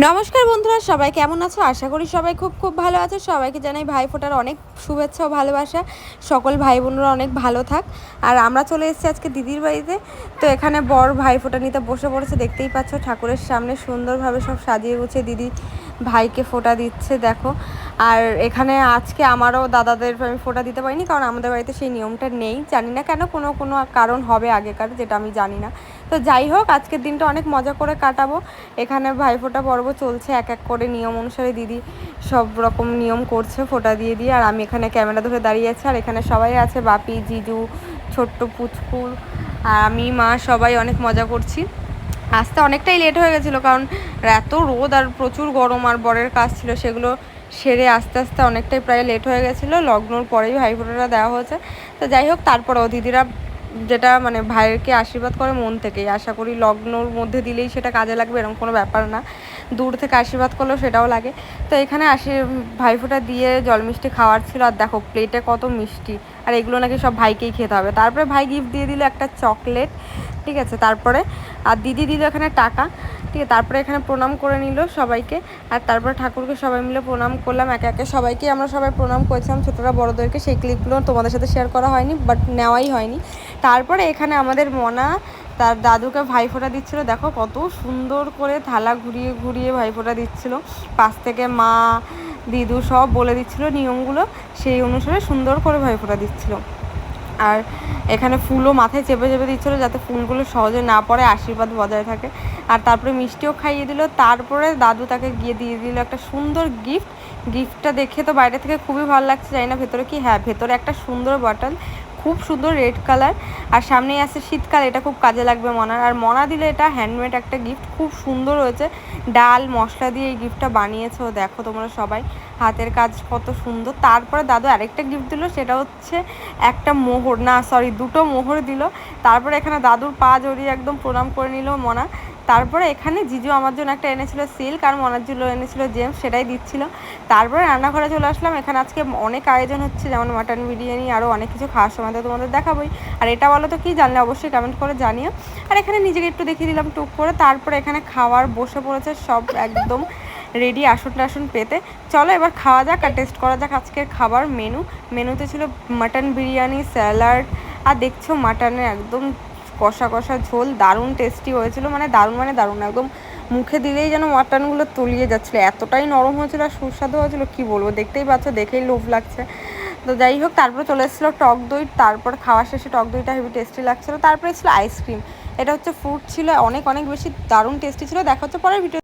নমস্কার বন্ধুরা, সবাই কেমন আছো? আশা করি সবাই খুব খুব ভালো আছো। সবাইকে জানাই ভাইফোঁটার অনেক শুভেচ্ছা ও ভালোবাসা। সকল ভাই বোনরা অনেক ভালো থাক। আর আমরা চলে এসেছি আজকে দিদির বাড়িতে। তো এখানে বর ভাইফোঁটা নিতে বসে পড়েছে, দেখতেই পাচ্ছ। ঠাকুরের সামনে সুন্দরভাবে সব সাজিয়ে গুছিয়ে দিদি ভাইকে ফোঁটা দিচ্ছে, দেখো। আর এখানে আজকে আমারও দাদাদের আমি ফোঁটা দিতে পারিনি, কারণ আমাদের বাড়িতে সেই নিয়মটা নেই। জানি না কেন, কোনো কারণ হবে আগেকার, যেটা আমি জানি না। তো যাই হোক, আজকের দিনটা অনেক মজা করে কাটাবো। এখানে ভাইফোঁটা পর্ব চলছে, এক এক করে নিয়ম অনুসারে দিদি সব রকম নিয়ম করছে ফোঁটা দিয়ে দিয়ে। আর আমি এখানে ক্যামেরা ধরে দাঁড়িয়ে আছি। আর এখানে সবাই আছে, বাপি, জিজু, ছোট্ট পুচকুর, আর আমি, মা, সবাই অনেক মজা করছি। আসতে অনেকটাই লেট হয়ে গেছিলো, কারণ এত রোদ আর প্রচুর গরম, আর বরের কাজ ছিল, সেগুলো সেরে আস্তে আস্তে অনেকটাই প্রায় লেট হয়ে গেছিলো। লগ্নর পরেই ভাইফোঁটাটা দেওয়া হয়েছে। তো যাই হোক, তারপরেও দিদিরা যেটা মানে ভাইয়েরকে আশীর্বাদ করে মন থেকেই, আশা করি লগ্নর মধ্যে দিলেই সেটা কাজে লাগবে এরকম কোনো ব্যাপার না। দূর থেকে আশীর্বাদ করলেও সেটাও লাগে। তো এখানে ভাইফোঁটা দিয়ে জল মিষ্টি খাওয়ার ছিল। আর দেখো প্লেটে কত মিষ্টি, আর এগুলো নাকি সব ভাইকেই খেতে হবে। তারপরে ভাই গিফট দিয়ে দিল একটা চকলেট, ঠিক আছে। তারপরে আর দিদি দিল এখানে টাকা, ঠিক আছে। তারপরে এখানে প্রণাম করে নিল সবাইকে। আর তারপরে ঠাকুরকে সবাই মিলে প্রণাম করলাম, একে একে সবাইকে আমরা সবাই প্রণাম করেছিলাম, ছোটরা বড়োদেরকে। সেই ক্লিপগুলো তোমাদের সাথে শেয়ার করা হয়নি, বাট নেওয়াই হয়নি। তারপরে এখানে আমাদের মনা তার দাদুকে ভাইফোঁটা দিচ্ছিল, দেখো কত সুন্দর করে থালা ঘুরিয়ে ঘুরিয়ে ভাইফোঁটা দিচ্ছিল। পাশ থেকে মা, দিদু সব বলে দিচ্ছিল নিয়মগুলো, সেই অনুসারে সুন্দর করে ভাইফোঁটা দিচ্ছিল। আর এখানে ফুলও মাথায় চেপে চেপে দিচ্ছিলো, যাতে ফুলগুলো সহজে না পড়ে, আশীর্বাদ বজায় থাকে। আর তারপরে মিষ্টিও খাইয়ে দিল। তারপরে দাদু তাকে গিয়ে দিয়ে দিল একটা সুন্দর গিফট। গিফটটা দেখে তো বাইরে থেকে খুবই ভালো লাগছে, জানি না ভেতরে কি। হ্যাঁ, ভেতরে একটা সুন্দর বটল, খুব সুন্দর রেড কালার। আর সামনেই আসছে শীতকাল, এটা খুব কাজে লাগবে মনার। আর মনা দিলে এটা হ্যান্ডমেড একটা গিফট, খুব সুন্দর হয়েছে। ডাল মশলা দিয়ে এই গিফটটা বানিয়েছে ও, দেখো তোমরা সবাই, হাতের কাজ কত সুন্দর। তারপরে দাদু আরেকটা গিফট দিল, সেটা হচ্ছে একটা মোহর, না সরি, দুটো মোহর দিল। তারপরে এখানে দাদুর পা জড়িয়ে একদম প্রণাম করে নিল মনা। তারপরে এখানে জিজু আমার জন্য একটা এনেছিল সিল্ক, আর মনার জন্য এনেছিল জেমস, সেটাই দিচ্ছিল। তারপরে রান্নাঘরে চলে আসলাম। এখানে আজকে অনেক আয়োজন হচ্ছে, যেমন মাটন বিরিয়ানি, আরও অনেক কিছু খাওয়ার সময় তো তোমাদের দেখাবোই। আর এটা বলো তো কী, জানলে অবশ্যই কমেন্ট করে জানিও। আর এখানে নিজেকে একটু দেখিয়ে দিলাম টুক করে। তারপরে এখানে খাওয়ার বসে পড়েছে সব, একদম রেডি আসন টাসন পেতে। চলো এবার খাওয়া যাক আর টেস্ট করা যাক আজকের খাবার মেনুতে ছিল মাটন বিরিয়ানি, স্যালাড, আর দেখছো মাটনের একদম কষা কষা ঝোল, দারুণ টেস্টি হয়েছিল। মানে দারুণ একদম মুখে দিলেই যেন মাটনগুলো তলিয়ে যাচ্ছিলো, এতটাই নরম হয়েছিল আর সুস্বাদু হয়েছিল, কী বলবো, দেখতেই পাচ্ছ, দেখেই লোভ লাগছে। তো যাই হোক, তারপরে চলে এসেছিলো টক দই। তারপর খাওয়া শেষে টক দইটা হেভি টেস্টি লাগছিলো। তারপরে ছিল আইসক্রিম, এটা হচ্ছে ফ্রুট ছিল, অনেক অনেক বেশি দারুণ টেস্টি ছিল। দেখা হচ্ছে পরের ভিডিও।